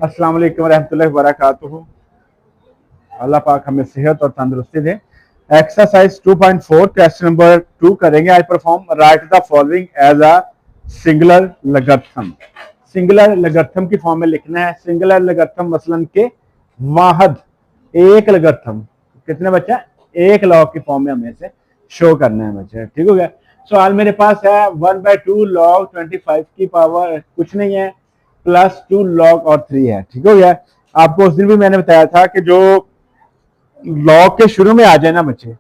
अस्सलाम वालेकुम रहमतुल्लाहि व बरकातुहू। अल्लाह पाक हमें सेहत और तंदुरुस्ती दे। एक्सरसाइज 2.4 क्वेश्चन नंबर 2 करेंगे। I perform write the following as a singular logarithm. Singular logarithm की फॉर्म में लिखना है। सिंगुलर लगर्थम मसलन के वाहद एक लगर्थम कितने बच्चा एक लॉग की फॉर्म में हमें से शो करना है बच्चे। ठीक हो गया। सवाल मेरे पास है 1/2 log 25 की पावर कुछ नहीं है +2 log और 3 है। ठीक हो गया। आपको उस दिन भी मैंने बताया था कि जो लॉग के शुरू में आ जाए ना बच्चे,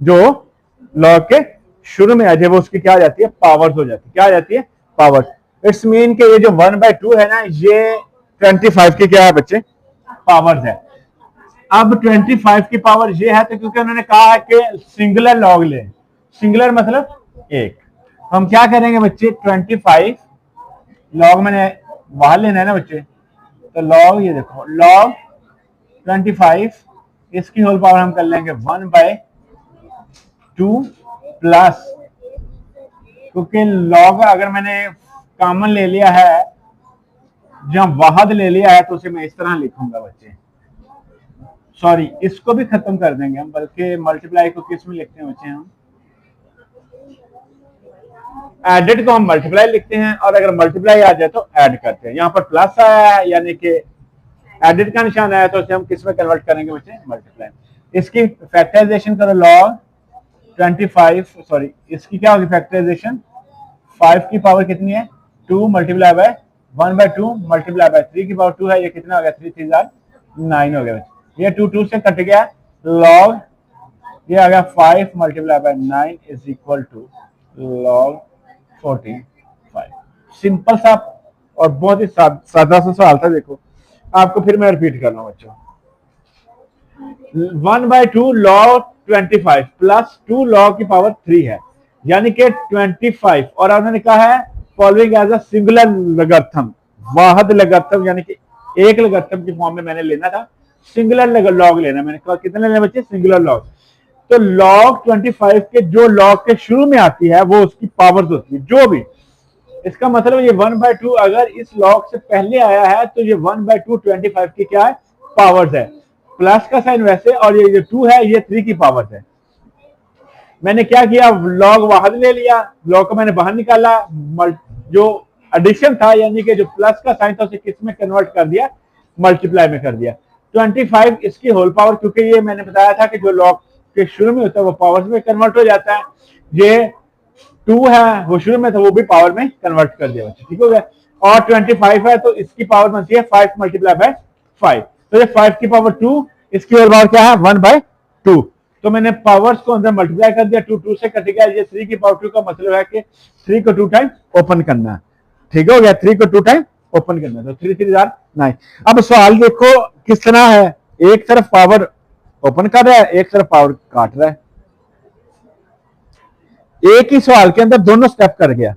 जो लॉग के शुरू में आ जाए वो उसकी क्या आ जाती है पावर्स हो जाती है। क्या आ जाती है पावर्स। इट्स मीन के ये जो 1/2 है ना ये 25 की क्या है बच्चे पावर्स है। अब 25 की पावर ये है तो क्योंकि उन्होंने कहा है कि सिंगुलर लॉग ले। सिंगुलर मतलब एक। हम क्या करेंगे बच्चे 25 लॉग मैंने वहां लेना है ना बच्चे, तो लॉग ये देखो लॉग 25 इसकी होल पावर हम कर लेंगे 1/2 प्लस, क्योंकि लॉग अगर मैंने कॉमन ले लिया है जब वाहद ले लिया है तो उसे मैं इस तरह लिखूंगा बच्चे। सॉरी इसको भी खत्म कर देंगे हम, बल्कि मल्टीप्लाई को किस में लिखते हैं बच्चे हम एडेड को हम मल्टीप्लाई लिखते हैं और अगर मल्टीप्लाई आ जाए तो ऐड करते हैं। यहाँ पर प्लस आया है यानी कि एडेड का निशान आया तो उसे हम किस में कन्वर्ट करेंगे बच्चे मल्टीप्लाई। इसकी फैक्टराइजेशन करो लॉग 25 सॉरी इसकी क्या होगी फैक्टराइजेशन 5 की पावर कितनी है 2 मल्टीप्लाई बाय 1/2 मल्टीप्लाई बाय 3 की पावर 2 है। ये कितना हो गया 3 3 9 हो गया। ये 2 2 से कट गया लॉग ये आ गया 5 multiply by 9 is equal to log 45। Simple सा और बहुत ही सादा सा सवाल था। देखो आपको फिर मैं रिपीट कर रहा हूं बच्चों 1/2 log 25 प्लस 2 log की पावर 3 है यानी कि 25 और उन्होंने कहा है फॉलोइंग एज अ सिंगुलर लगर्थम वाहद लगर्थम यानी कि एक लगर्थम की फॉर्म में मैंने लेना था सिंगुलर लॉग लेना। मैंने कहा कितने लेने बच्चे सिंगुलर लॉग। तो log 25 के जो log के शुरू में आती है वो उसकी पावर्स होती है जो भी। इसका मतलब ये 1/2 अगर इस log से पहले आया है तो ये 1/2 25 की क्या है पावर्स है। प्लस का साइन वैसे और ये जो 2 है ये 3 की पावर्स है। मैंने क्या किया log वाहद ले लिया log को मैंने बाहर निकाला जो एडिशन था यानी कि जो प्लस का साइन था उसे किस में कन्वर्ट कर दिया मल्टीप्लाई में कर दिया। 25 इसकी होल पावर क्योंकि ये मैंने बताया था कि जो log के शुरू में होता है वो पावर्स में कन्वर्ट हो जाता है। ये 2 है वो शुरू में था वो भी पावर में कन्वर्ट कर दिया बच्चे। ठीक हो गया। और 25 है तो इसकी पावर बनती है 5 मल्टीप्लाई बाय 5 तो ये 5 की पावर 2 इसकी होल पावर क्या है 1/2 तो मैंने पावर्स को अंदर मल्टीप्लाई कर दिया 2 2 से कट गया। ये 3 की पावर 2 का मतलब है कि 3 को 2 टाइम ओपन करना। ठीक हो गया 3 को 2 टाइम ओपन करना तो 3 3 9। अब सवाल देखो किस तरह है एक तरफ पावर ओपन कर रहा है एक तरफ पावर काट रहा है। एक ही सवाल के अंदर दोनों स्टेप कर गया।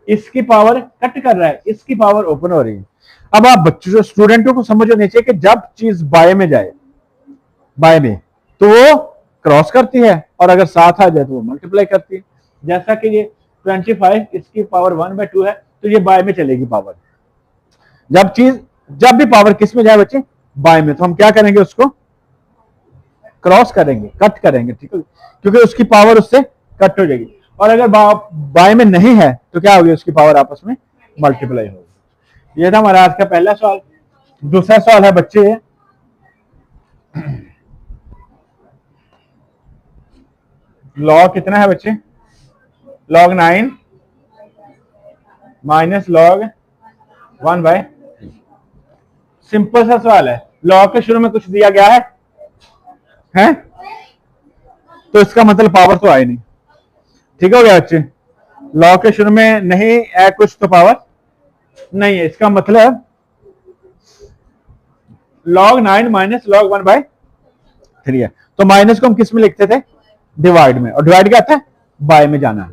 इसकी पावर कट कर रहा है इसकी पावर ओपन हो रही है। अब आप बच्चों स्टूडेंटों को समझ होनी चाहिए कि जब चीज बाय में जाए बाय में तो वो क्रॉस करती है और अगर साथ आ जाए तो वो मल्टीप्लाई करती है। जैसा कि ये 25 इसकी पावर 1/2 है तो ये बाय में चलेगी पावर। जब भी पावर किस में जाए बच्चे बाय में तो हम क्या करेंगे उसको क्रॉस करेंगे कट करेंगे। ठीक है क्योंकि उसकी पावर उससे कट हो जाएगी। और अगर बाय में नहीं है तो क्या होगी उसकी पावर आपस में मल्टीप्लाई होगी। ये था हमारा आज का पहला सवाल। दूसरा सवाल है बच्चे लॉग कितना है बच्चे log 9 माइनस log 1/3। सिंपल सा सवाल है। लॉग के शुरू में कुछ दिया गया है तो इसका मतलब पावर तो आई नहीं। ठीक हो गया बच्चे लॉग के शुरू में नहीं है कुछ तो पावर नहीं है। इसका मतलब log 9 माइनस log 1/3 है। तो माइनस को हम किस में लिखते थे डिवाइड में और डिवाइड क्या था बाय में जाना है।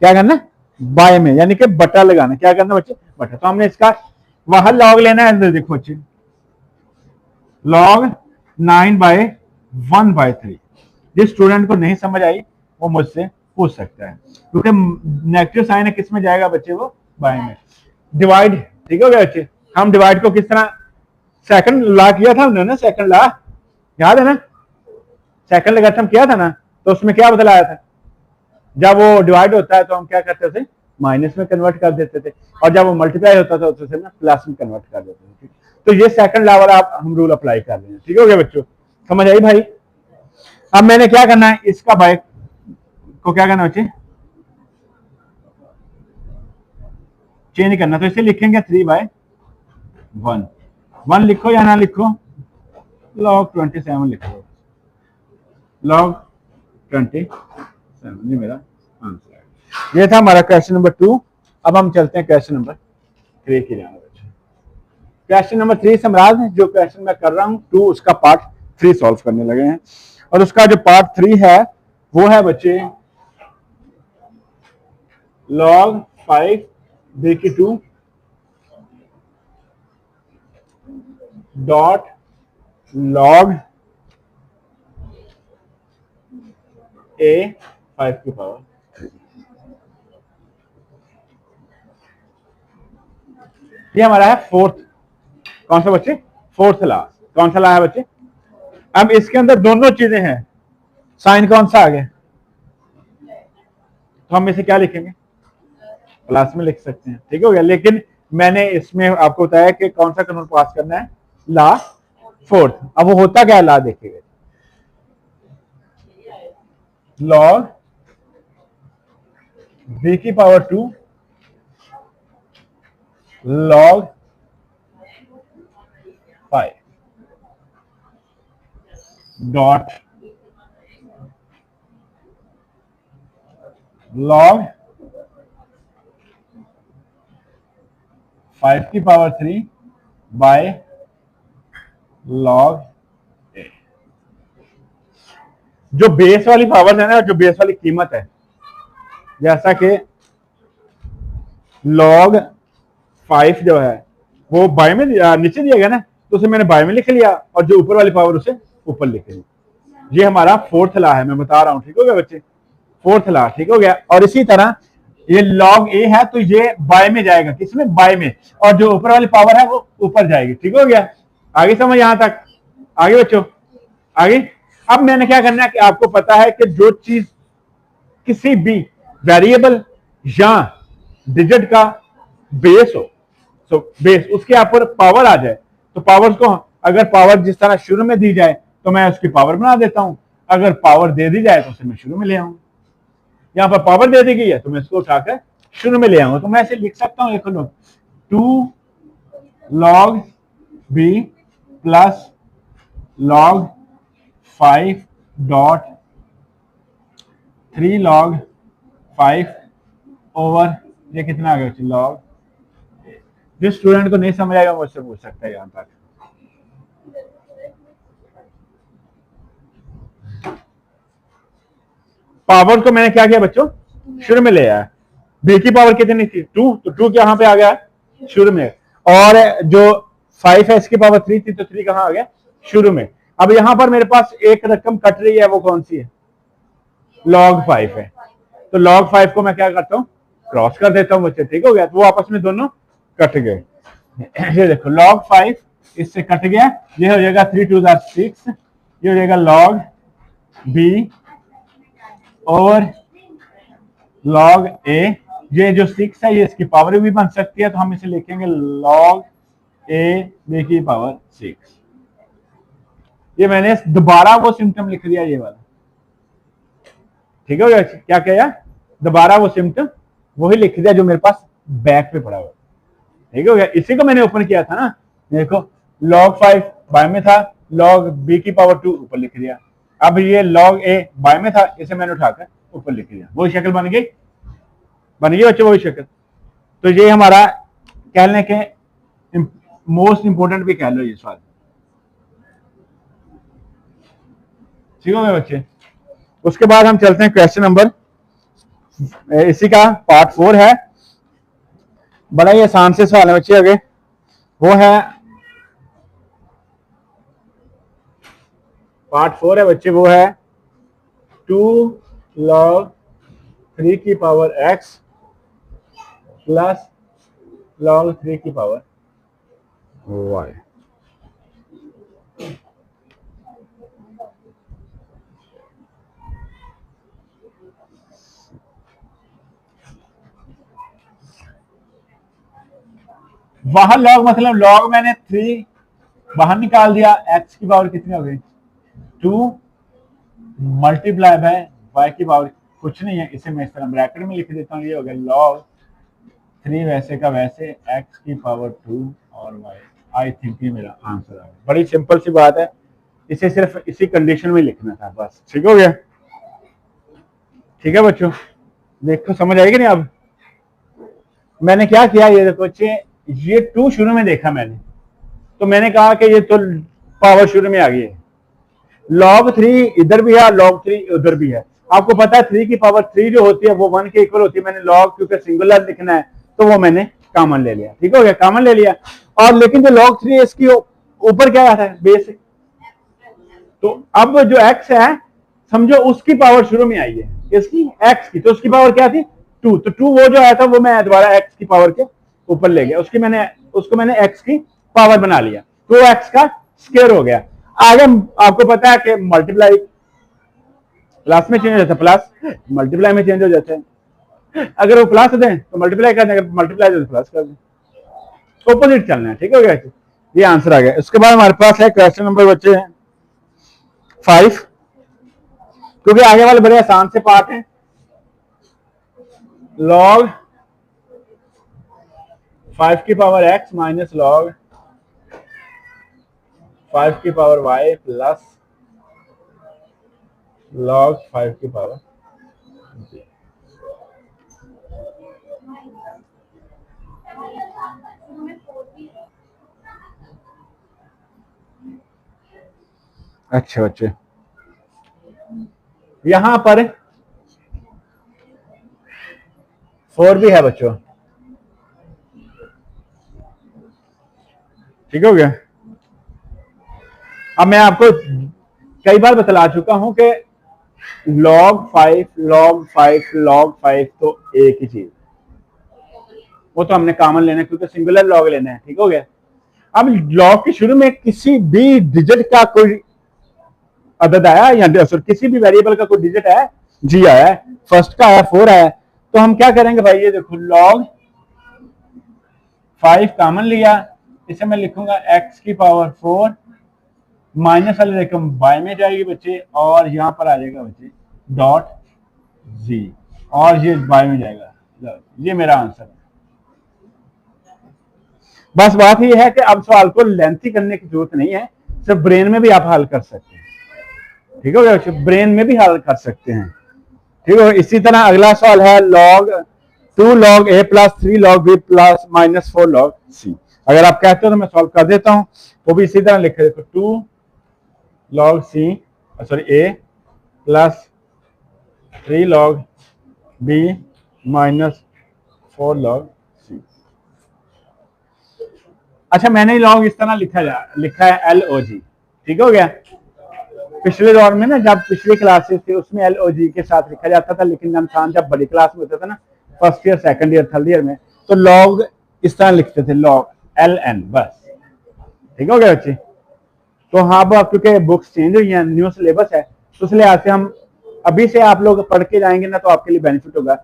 क्या करना बाय में यानी कि बटा लगाना। क्या करना बच्चे बटा। तो हमने इसका वहां लॉग लेना है। देखो बच्चे log 9/1/3 जिस स्टूडेंट को नहीं समझ आई वो मुझसे पूछ सकता है क्योंकि नेगेटिव साइन है किस में जाएगा बच्चे वो बाय में डिवाइड। ठीक हो गया बच्चे हम डिवाइड को किस तरह सेकंड ला किया था हमने ना, सेकंड ला याद है ना, सेकंड लॉगरिथम किया था ना, तो उसमें क्या बदलाया था, जब वो डिवाइड होता है तो हम क्या करते थे, माइनस में कन्वर्ट कर देते थे, और जब वो मल्टीप्लाई होता था तो उसे ना प्लस में कन्वर्ट कर देते थे। तो ये सेकंड ला वाला आप हम रूल अप्लाई कर रहे हैं। ठीक हो गया बच्चों, समझ आई भाई। अब मैंने क्या करना है, इसका भाई को क्या करना बच्चे, चेंज करना, तो इसे लिखेंगे 3/1। 1 लिखो या ना लिखो, log 27 लिखो, log 27, ये मेरा आंसर है। ये था हमारा क्वेश्चन नंबर 2। अब हम चलते हैं क्वेश्चन नंबर 3 की जाने। क्वेश्चन नंबर 3 समराज है, जो क्वेश्चन मैं कर रहा हूं 2 उसका पार्ट 3 सॉल्व करने लगे हैं, और उसका जो पार्ट 3 है वो है बच्चे log 5 b/2 dot log a 5 की पावर 3। ये हमारा है फोर्थ, कौन सा बच्चे, फोर्थ ला। कौन सा ला है बच्चे, अब इसके अंदर दोनों चीजें हैं, साइन कौन सा आ गया, तो हम इसे क्या लिखेंगे, प्लस में लिख सकते हैं। ठीक हो गया, लेकिन मैंने इसमें आपको बताया कि कौन सा कानून पास करना है, ला फोर्थ। अब वो होता क्या है, ला देखिएगा, log b की पावर 2 log 5 डॉट log 5 की पावर 3 बाय log a। जो बेस वाली पावर है ना, जो बेस वाली कीमत है, जैसा कि log 5 जो है वो बाय में नीचे दिया गया ना, तो उसे मैंने बाय में लिख लिया, और जो ऊपर वाली पावर उसे ऊपर लिख लिया। ये हमारा फोर्थ ला है, मैं बता रहा हूं। ठीक हो गया बच्चे, फोर्थ ला। ठीक हो गया, और इसी तरह ये log a है तो ये बाय में जाएगा, किसमें, बाय में, और जो ऊपर वाली पावर है वो ऊपर जाएगी। ठीक हो गया, आगे समझ यहां तक, आगे बच्चों आगे। अब मैंने क्या करना है कि आपको पता है कि जो चीज किसी भी वेरिएबल या डिजिट का बेस हो, तो बेस उसके ऊपर पावर आ जाए, तो पावर को अगर पावर जिस तरह शुरू में दी जाए तो मैं उसकी पावर बना देता हूं, अगर पावर दे दी जाए तो उसे मैं शुरू में ले आऊंगा। यहां पर पावर दे दी गई है तो मैं इसको उठाकर शुरू में ले आऊंगा, तो मैं इसे लिख सकता हूं, एक लो 2 log b plus log 5 dot 3 log 5 over, ये कितना आ गया log। जिस स्टूडेंट को नहीं समझ आएगा मुझसे पूछ सकता है यहां तक। पावर को मैंने क्या किया बच्चों, शुरू में ले आया। बी की पावर कितनी थी, 2, तो 2 यहां पे आ गया शुरू में, और जो 5 है इसकी पावर 3 थी, तो 3 कहां आ गया, शुरू में। अब यहां पर मेरे पास एक रकम कट रही है, वो कौन सी है, log 5 है, तो log 5 को मैं क्या करता हूं, क्रॉस कर देता हूं बच्चे। ठीक हो गया, तो वो आपस में दोनों कट गए। ये देखो log 5 इससे कट गया, ये हो जाएगा 3 2 6, ये हो जाएगा log b और log a। ये जो 6 है ये इसकी पावर भी बन सकती है, तो हम इसे लिखेंगे log a b की पावर 6। ये मैंने दोबारा वो सिम्टम लिख दिया, ये वाला। ठीक हो गया, क्या किया, दोबारा वो सिम्टम वही लिख दिया जो मेरे पास बैक पे पड़ा हुआ। ठीक हो गया, इसी को मैंने ओपन किया था ना, देखो log 5 बाय में था, log b की पावर 2 ऊपर लिख दिया। अब ये log a बाय में था, इसे मैंने उठाकर ऊपर लिख दिया, वही शक्ल बन गई बच्चों, वही शक्ल। तो ये हमारा कहने के मोस्ट इंपोर्टेंट भी कह लो ये सवाल। ठीक हो गया बच्चे, उसके बाद हम चलते हैं क्वेश्चन नंबर, इसी का पार्ट 4 है, बड़ा ही आसान से सवाल है बच्चे। आगे वो है पार्ट 4 है बच्चे, वो है 2 log 3 की पावर x प्लस log 3 की पावर वाई। बाहर लॉग मतलब लॉग मैंने 3 बाहर निकाल दिया, एक्स की पावर कितनी हो गई 2 मल्टीप्लाई बाय वाई की पावर कुछ नहीं है, इसे मैं इस तरह ब्रैकेट में लिख देता हूँ, ये हो गया लॉग 3 वैसे का वैसे एक्स की पावर 2 और वाई। आई थिंक ये मेरा आंसर आ गया। बड़ी सिंपल सी बात है, इसे सिर्फ इसी कंडीशन में लिखना था बस। ठीक हो गया? ठीक है बच्चों, देखो समझ आएगी नहीं अब मैंने क्या किया। ये देखो बच्चे, ये 2 शुरू में देखा मैंने, तो मैंने कहा कि ये तो पावर शुरू में आ गई है। लॉग 3 इधर भी है, लॉग 3 उधर भी है। आपको पता है 3 की पावर 3 जो होती है वो 1 के इक्वल होती है। मैंने लॉग क्योंकि सिंगुलर लिखना है तो वो मैंने कॉमन ले लिया। ठीक हो गया, कॉमन ले लिया। और लेकिन जो लॉग 3 है इसकी ऊपर क्या आता है बेस, तो अब जो x है समझो उसकी पावर शुरू में आई है, इसकी x की, तो उसकी पावर क्या थी 2, तो 2 वो जो आया था वो मैं दोबारा x की पावर के ऊपर ले गया, उसको मैंने x की पावर बना लिया, तो x का स्क्वायर हो गया। आगे आपको पता है कि मल्टीप्लाई प्लस में चेंज हो जाता है, प्लस मल्टीप्लाई में चेंज हो जाता है। अगर वो प्लस दें तो मल्टीप्लाई कर दें, अगर मल्टीप्लाई दें तो प्लस कर दें, ऑपोजिट चलना है। ठीक हो गया, ये आंसर आ गया। उसके बाद हमारे पास है क्वेश्चन नंबर बच्चे हैं 5, क्योंकि आगे वाले बड़े आसान से पार्ट हैं। लॉग 5 की पावर x माइनस लॉग 5 की पावर y प्लस लॉग 5 की पावर जी। अच्छा बच्चे, यहां पर 4 भी है बच्चों। ठीक हो गया। अब मैं आपको कई बार बतला चुका हूं कि लॉग 5 लॉग 5 लॉग 5 तो एक ही चीज, वो तो हमने कॉमन लेना है क्योंकि सिंगुलर लॉग लेना है। ठीक हो गया। अब लॉग के शुरू में किसी भी डिजिट का कोई अदद आया या सर किसी भी वेरिएबल का कोई डिजिट है, जी आया है, फर्स्ट का आया 4 आया, तो हम क्या करेंगे भाई, ये देखो लॉग 5 कॉमन लिया, इसे मैं लिखूंगा x की पावर 4 माइनस वाली रकम बाय में जाएगी बच्चे, और यहां पर आ जाएगा बच्चे डॉट जी, और ये बाय में जाएगा। ये मेरा आंसर है। बस बात ये है कि अब सवाल को लेंथी करने की जरूरत नहीं है, सिर्फ ब्रेन में भी आप हल कर सकते हैं। ठीक हो गया, ब्रेन में भी हल कर सकते हैं। ठीक है। इसी तरह अगला सवाल है log 2 log a plus 3 log b plus minus 4 log c. अगर आप कहते हो तो मैं सॉल्व कर देता हूं, वो भी इसी तरह लिखे, देखो 2 log c sorry a plus 3 log b minus 4 log c. अच्छा, मैंने लॉग इस तरह लिखा है एल ओ जी। ठीक हो गया। पिछले दौर में ना, जब पिछली क्लासेस थी उसमें एल ओ जी के साथ लिखा जाता था, लेकिन इंसान जब बड़ी क्लास में होता था ना, first year second year third year में, तो लॉग इस तरह लिखते थे, लॉग एल एन बस। ठीक हो गया बच्चे। तो हाँ, अब क्योंकि बुक्स चेंज हुई हैं, न्यू सिलेबस है, तो इसलिए आज से हम अभी से आप लोग पढ़ के जाएंगे ना, तो आपके लिए बेनिफिट होगा,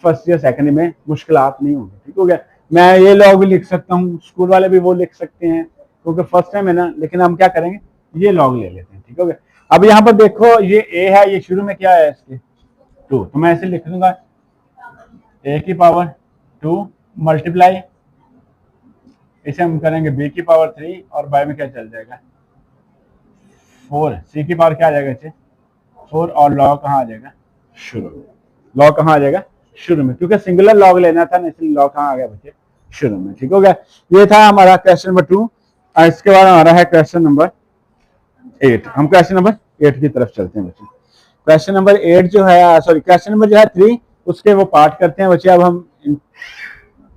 फर्स्ट ईयर सेकंड ईयर में मुश्किलात नहीं होंगी। ठीक हो गया। मैं ये लॉग भी लिख सकता हूँ, स्कूल वाले भी वो लिख सकते हैं, क्योंकि फर्स्ट टाइम है ना, लेकिन हम क्या करेंगे, ये लॉग ले लेते हैं। ठीक हो गया। अब यहाँ पर देखो, ये ए है, ये शुरू में क्या है इसके 2, तो मैं ऐसे लिख दूंगा ए की पावर 2 मल्टीप्लाई, इसे हम करेंगे बी की पावर 3, और बाय में क्या चल जाएगा 4, सी की पावर क्या आ जाएगा इसे 4, और लॉग कहाँ आ जाएगा शुरू में। लॉग कहाँ आ जाएगा शुरू में, क्योंकि सिंगुलर लॉग लेना था ना, इसलिए लॉग कहाँ आ गया बच्चे शुरू में। ठीक हो गया। ये था हमारा क्वेश्चन नंबर 2। इसके बाद हमारा है क्वेश्चन नंबर 8। हम क्वेश्चन नंबर 8 की तरफ चलते हैं बच्चे। क्वेश्चन नंबर 8 जो है, सॉरी क्वेश्चन नंबर जो है 3, उसके वो पार्ट करते हैं बच्चे। अब हम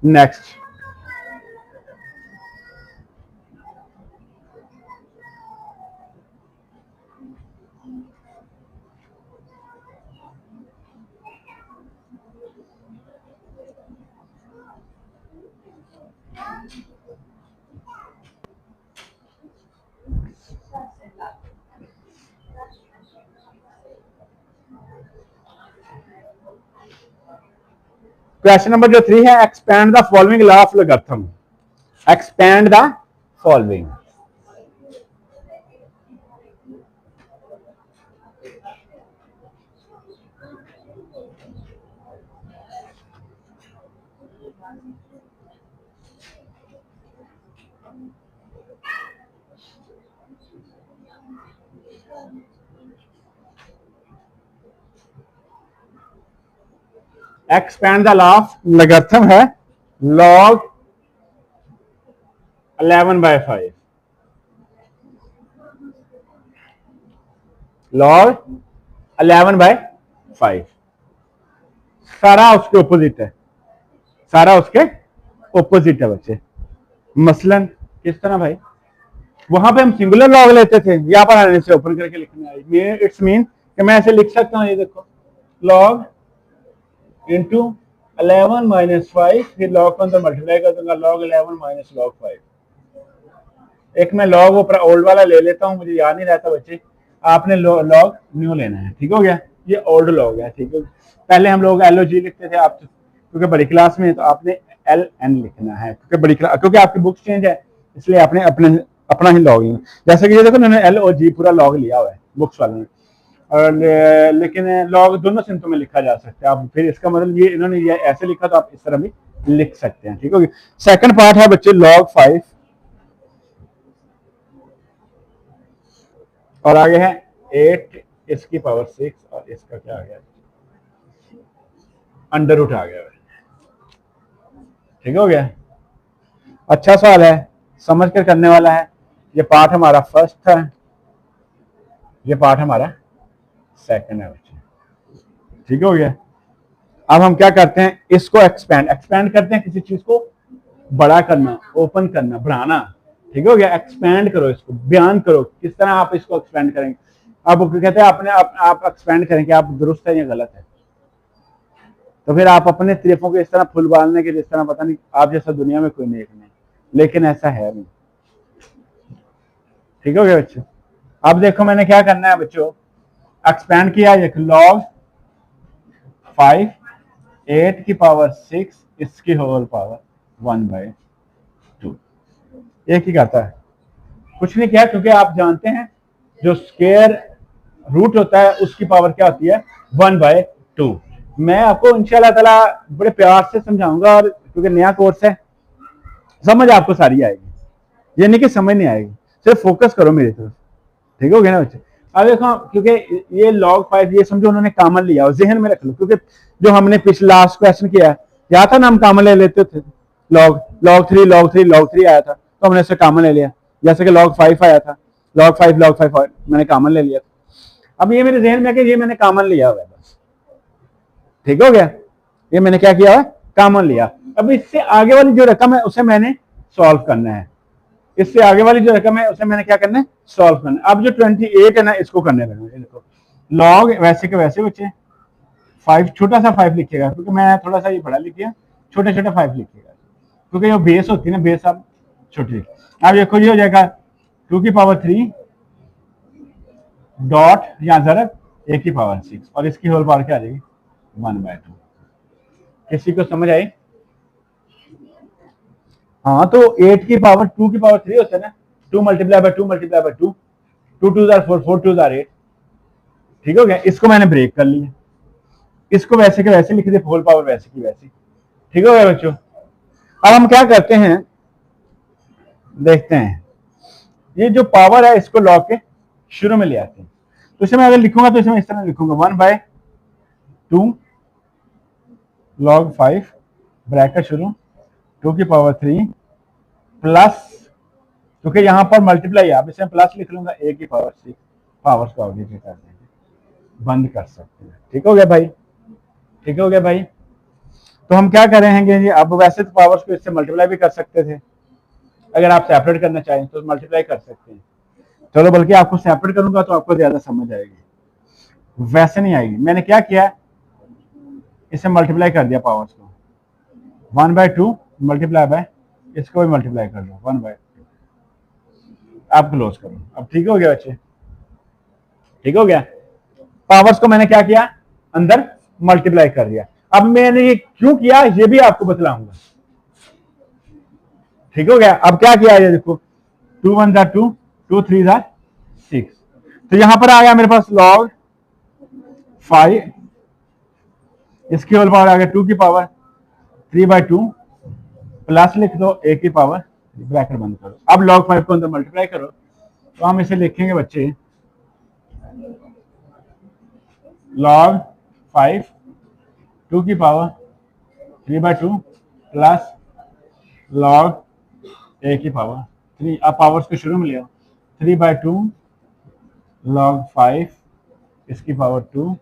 नेक्स्ट क्वेश्चन नंबर जो 3 है, expand the following law of logarithm. Expand the following. Expand the law of logarithm है log 11/5, log 11/5 सारा उसके ऑपोजिट है, सारा उसके ऑपोजिट है बच्चे। मसलन किस तरह भाई, वहां पे हम सिंगुलर लॉग लेते थे, यहां पर आने से ओपन करके लिखना है। इट्स मीन कि मैं ऐसे लिख सकता हूं, ये देखो log इंटू 11 माइनस 5, फिर लॉग को अंदर मल्टीप्लाई कर दूंगा, log 11 माइनस log 5। एक मैं लॉग ऊपर ओल्ड वाला ले लेता हूं, मुझे याद नहीं रहता बच्चे, आपने लॉग न्यू लेना है, ठीक हो गया। ये ओल्ड लॉग है, ठीक है। पहले हम लोग LOG लिखते थे, आप क्योंकि बड़ी क्लास में है तो आपने LN लिखना है, क्योंकि बड़ी क्लास, क्योंकि आपकी बुक्स चेंज है इसलिए आपने अपना ही लॉग लिया। जैसे कि ये देखो उन्होंने LOG पूरा लॉग लिया हुआ है बुक्स वालों ने, और लेकिन लॉग दोनों सिमतों में लिखा जा सकता है। आप फिर इसका मतलब ये इन्होंने ये ऐसे लिखा तो आप इस तरह भी लिख सकते हैं, ठीक हो गया। सेकंड पार्ट है बच्चे log 5 और आगे है 8 इसकी पावर 6 और इसका क्या आ गया, अंडर रूट आ गया, ठीक हो गया। अच्छा सवाल है, समझ कर करने वाला है। ये पार्ट हमारा फर्स्ट है, ये पार्ट हमारा सेकंड है बच्चे, ठीक हो गया। अब हम क्या करते हैं, इसको एक्सपैंड करते हैं, किसी चीज को बड़ा करना, ओपन करना, बढ़ाना, ठीक हो गया। एक्सपैंड करो, इसको बयान करो किस तरह आप इसको एक्सपैंड करेंगे। अब कहते हैं अपने आप एक्सपैंड करेंगे, आप दुरुस्त है या गलत है, तो फिर आप अपने तरीकों को इस तरह फुल बालने के जिस तरह पता नहीं आप जैसा दुनिया में कोई नेक नहीं, लेकिन ऐसा है नहीं, ठीक हो गया बच्चों। अब देखो मैंने क्या करना है बच्चों, एक्सपैंड किया, log 5 8 की पावर 6 इसकी होल पावर 1/2, एक ही करता है, कुछ नहीं किया, क्योंकि आप जानते हैं जो स्क्वायर रूट होता है उसकी पावर क्या होती है 1/2। मैं आपको इंशाल्लाह ताला बड़े प्यार से समझाऊंगा, और क्योंकि नया कोर्स है समझ आपको सारी आएगी, ये नहीं कि समझ नहीं आएगी, सिर्फ फोकस करो मेरी तरफ, ठीक हो गया ना बच्चे। अब देखो, क्योंकि ये log 5 ये समझो उन्होंने कॉमन लिया, जहन में रख लो, क्योंकि जो हमने पिछले लास्ट क्वेश्चन किया या था ना, हम कॉमन ले लेते थे, log 3 आया था तो हमने इससे कॉमन ले लिया, जैसे कि log 5 आया था, log 5 मैंने कॉमन ले लिया। अब ये मेरे जहन में है कि ये मैंने कॉमन लिया हुआ है बस, ठीक हो गया, ये मैंने क्या किया है, कॉमन लिया। अब इससे आगे वाली जो रकम है उसे मैंने सॉल्व करना है, इससे आगे वाली जो रकम है उसे मैंने क्या करना है, सॉल्व करना है। अब जो 28 है ना, इसको करने लगा, देखो लॉग वैसे के वैसे बच्चे 5 छोटा सा 5 लिखिएगा, क्योंकि मैं थोड़ा सा ये पढ़ा लिखिए, छोटे 5 लिखिएगा, क्योंकि जो बेस होती है ना, बेस आप छोटी। अब देखो ये हो जाएगा 2 की पावर 3 डॉट या जरा 1 की पावर 6 और इसकी होल पावर क्या आ जाएगी 1/2। किसी को समझ आई? हाँ, तो 8 की पावर 2 की पावर 3 होता है ना, 2 मल्टीप्लाई बाय 2 मल्टीप्लाई बाय 2, 2 2 4 4 2 8, ठीक हो गया। इसको मैंने ब्रेक कर लिया, इसको वैसे के वैसे लिख दिया, होल पावर वैसे की वैसी, ठीक हो गया बच्चों। अब हम क्या करते हैं, देखते हैं, ये जो पावर है इसको लॉग के शुरू में ले आते हैं, तो इसे मैं अगर लिखूंगा तो इसे मैं इस तरह लिखूंगा 1/2 log 5 ब्रैकेट शुरू 2 की पावर 3 प्लस, क्योंकि यहां पर मल्टीप्लाई है, अब इसे प्लस लिख लूंगा 1 की पावर 6, पावर्स को आगे कर देंगे, बंद कर सकते हैं, ठीक हो गया भाई, ठीक हो गया भाई। तो हम क्या करेंगे जी, अब वैसे तो पावर्स को इससे मल्टीप्लाई भी कर सकते थे, अगर आप सेपरेट करना चाहें तो मल्टीप्लाई कर सकते हैं, चलो बल्कि आपको सेपरेट करूंगा तो आपको ज्यादा समझ आएगी, वैसे नहीं आएगी। मैंने क्या किया, इसे मल्टीप्लाई कर दिया पावर्स को, 1/2 मल्टीप्लाई बाय, इसको भी मल्टीप्लाई कर दो 1/2, आप क्लोज करो। अब ठीक हो गया बच्चे, ठीक हो गया। पावर्स को मैंने क्या किया, अंदर मल्टीप्लाई कर दिया। अब मैंने ये क्यों किया ये भी आपको बतलाऊंगा। ठीक हो गया। अब क्या किया ये देखो, 2 1 2, 2 3 6, तो यहां पर आ गया मेरे पास log 5, इसकी होल पावर आ गया 2 की पावर 3/2 प्लस लिख दो a की पावर, ब्रैकेट बंद करो। अब log 5 को अंदर मल्टीप्लाई करो, तो हम इसे लिखेंगे बच्चे log 5 2 की पावर 3/2 प्लस log a की पावर 3। अब पावर्स को शुरू में ले आओ, 3/2 log 5 इसकी पावर 2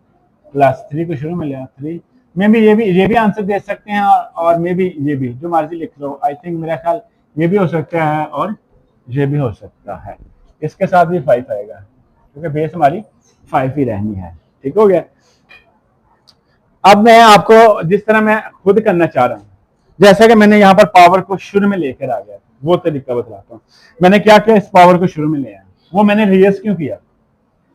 प्लस 3 को शुरू में ले आओ 3। में भी ये भी आंसर दे सकते हैं, और मे भी ये भी, जो मर्जी लिख लो। आई थिंक मेरा ख्याल ये भी हो सकता है और ये भी हो सकता है। इसके साथ भी 5 आएगा क्योंकि बेस हमारी 5 ही रहनी है। ठीक हो गया। अब मैं आपको जिस तरह मैं खुद करना चाह रहा हूं, जैसा कि मैंने यहाँ पर पावर को शुरू में लेकर आ गया, वो तरीका बतलाता हूँ। मैंने क्या किया, इस पावर को शुरू में ले आया। वो मैंने रेस क्यों किया,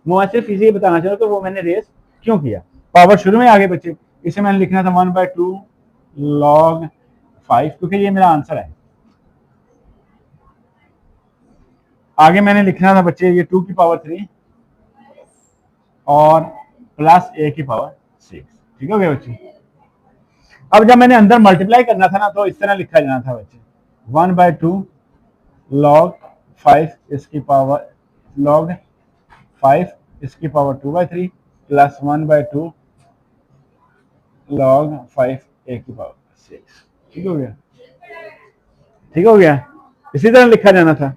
मैं सिर्फ इसे बताना चाह रहा हूँ तो वो मैंने रेस क्यों किया। पावर शुरू में आ गए बच्चे, इसे मैंने लिखना था 1/2 log 5, क्योंकि ये मेरा आंसर है। आगे मैंने लिखना था बच्चे ये 2 की पावर 3 और प्लस a की पावर 6। ठीक हो गया बच्चे। अब जब मैंने अंदर मल्टीप्लाई करना था ना, तो इस तरह लिखा जाना था बच्चे 1/2 log 5 इसकी पावर log 5 इसकी पावर 2/3 प्लस 1/2 log 5 a की पावर 6। ठीक हो गया। ठीक हो गया, इसी तरह लिखा जाना था।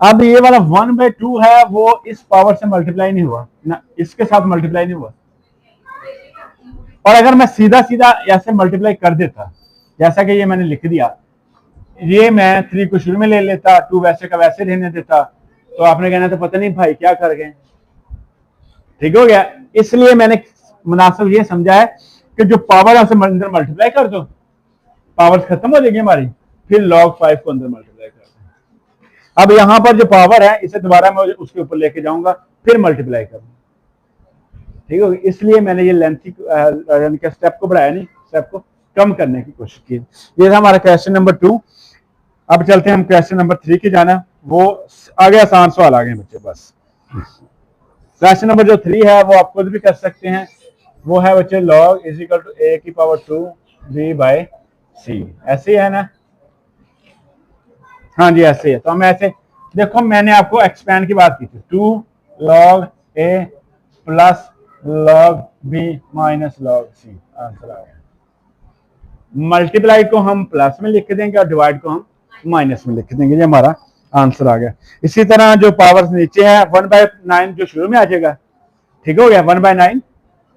अब ये वाला 1/2 है वो इस पावर से मल्टीप्लाई नहीं हुआ ना, इसके साथ मल्टीप्लाई नहीं हुआ। और अगर मैं सीधा सीधा ऐसे मल्टीप्लाई कर देता, जैसा कि ये मैंने लिख दिया, ये मैं 3 को शुरू में ले लेता, 2 वैसे का वैसे रहने देता, तो आपने कहना तो पता नहीं भाई क्या कर गए। ठीक हो गया। इसलिए मैंने मुनासिब ये समझा है कि जो पावर है उसे अंदर मल्टीप्लाई कर दो, पावर खत्म हो जाएगी हमारी, फिर log 5 को अंदर मल्टीप्लाई कर दो। अब यहां पर जो पावर है इसे दोबारा मैं उसके ऊपर लेके जाऊंगा, फिर मल्टीप्लाई करूंगा। ठीक है, इसलिए मैंने ये लेंथी यानी कि स्टेप को बढ़ाया नहीं, स्टेप को कम करने की कोशिश की। ये था हमारा क्वेश्चन नंबर 2। अब चलते हैं हम क्वेश्चन नंबर 3 की जाना। वो आगे आसान सवाल आ गए बच्चे। बस क्वेश्चन नंबर जो 3 है वो आप खुद भी कर सकते हैं। वो है बच्चे log is equal to a की पावर 2 b/c। ऐसे है ना? हाँ जी ऐसे है। तो हम ऐसे देखो, मैंने आपको एक्सपैंड की बात की थी, 2 log a plus log b minus log c। Answer आ गया। मल्टीप्लाई को हम प्लस में लिख देंगे और डिवाइड को हम माइनस में लिख देंगे, ये हमारा आंसर आ गया। इसी तरह जो पावर्स नीचे है 1/9 जो शुरू में आ जाएगा। ठीक हो गया, 1/9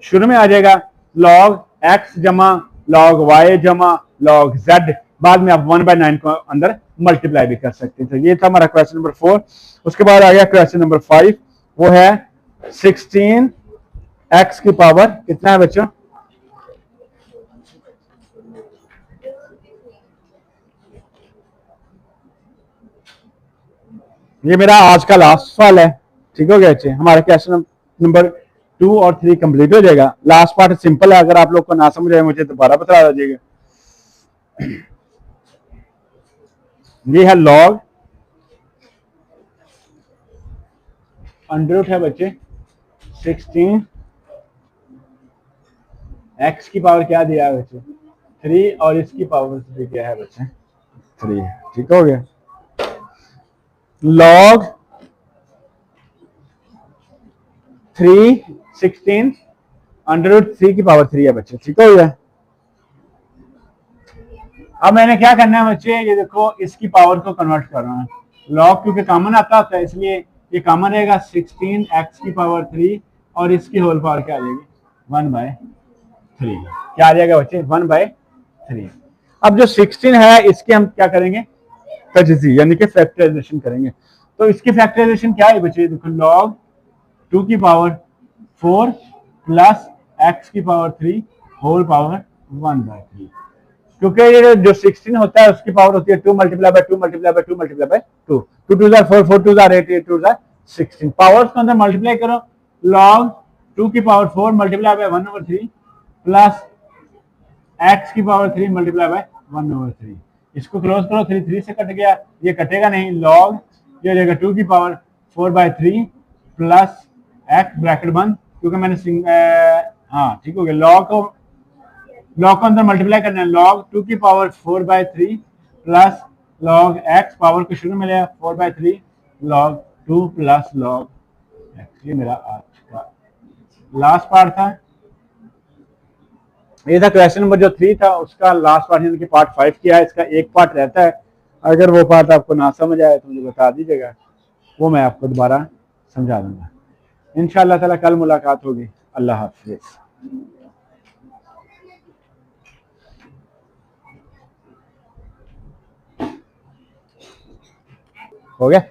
शुरू में आ जाएगा, log x जमा log y जमा log z। बाद में आप 1/9 को अंदर मल्टीप्लाई भी कर सकते हैं। तो ये था हमारा क्वेश्चन नंबर 4। उसके बाद आ गया क्वेश्चन नंबर 5। वो है 16x की पावर कितना है बच्चों? ये मेरा आज का लास्ट सवाल है। ठीक हो गया बच्चे, हमारा क्वेश्चन नंबर 2 और 3 कंप्लीट हो जाएगा। लास्ट पार्ट सिंपल है, अगर आप लोग को ना समझ आए मुझे दोबारा बता दीजिएगा। ये है log अंडर रूट है बच्चे 16 x की पावर क्या दिया है बच्चे? 3 और इसकी पावर भी क्या है बच्चे? 3। ठीक हो गया। log 3 16 अंडर रूट 3 की पावर 3 है बच्चे। ठीक हो गया। अब मैंने क्या करना है बच्चे, ये देखो इसकी पावर को कन्वर्ट कर रहा हूं। log क्योंकि कॉमन आता होता है इसलिए ये कॉमन रहेगा, 16x की पावर 3 और इसकी होल पावर क्या आ जाएगी? 1/3। क्या आ जाएगा बच्चे? 1/3। अब जो 16 है इसके हम क्या करेंगे? तजज़ी यानी कि फैक्टराइजेशन करेंगे। तो इसकी फैक्टराइजेशन क्या है बच्चे? देखो log 2 की पावर 4 प्लस x की पावर 3 होल पावर 1/3। क्योंकि ये जो 16 होता है उसकी पावर होती है 2 multiply by 2 multiply by 2 multiply by 2। 2 2 4 4 2 8 8 2 16। Powers को अंदर मल्टीप्लाई करो, log 2 की power 4 multiply by 1/3 plus x की पावर 3 मल्टीप्लाई बाय 1/3। इसको क्लोज करो, 3 3 से कट गया, ये कटेगा नहीं, लॉग ये हो जाएगा 2 की पावर 4/3 प्लस एक्स ब्रैकेट बंद, क्योंकि मैंने हाँ ठीक हो गया, लॉग को अंदर मल्टीप्लाई करना है, लॉग 2 की power 4/3 plus log x, power को शुरू में लिया 4/3 लॉग 2 प्लस लॉग एक्स। ये मेरा आज का लास्ट पार्ट था। ये था क्वेश्चन नंबर जो 3 था, उसका लास्ट पार्ट यानी कि पार्ट 5 किया है। इसका एक पार्ट रहता है, अगर वो पार्ट आपको ना समझ आए तो मुझे बता दीजिएगा, वो मैं आपको दोबारा समझा दूंगा। इंशाअल्लाह ताला कल मुलाकात होगी। अल्लाह हाफिज। हो गया।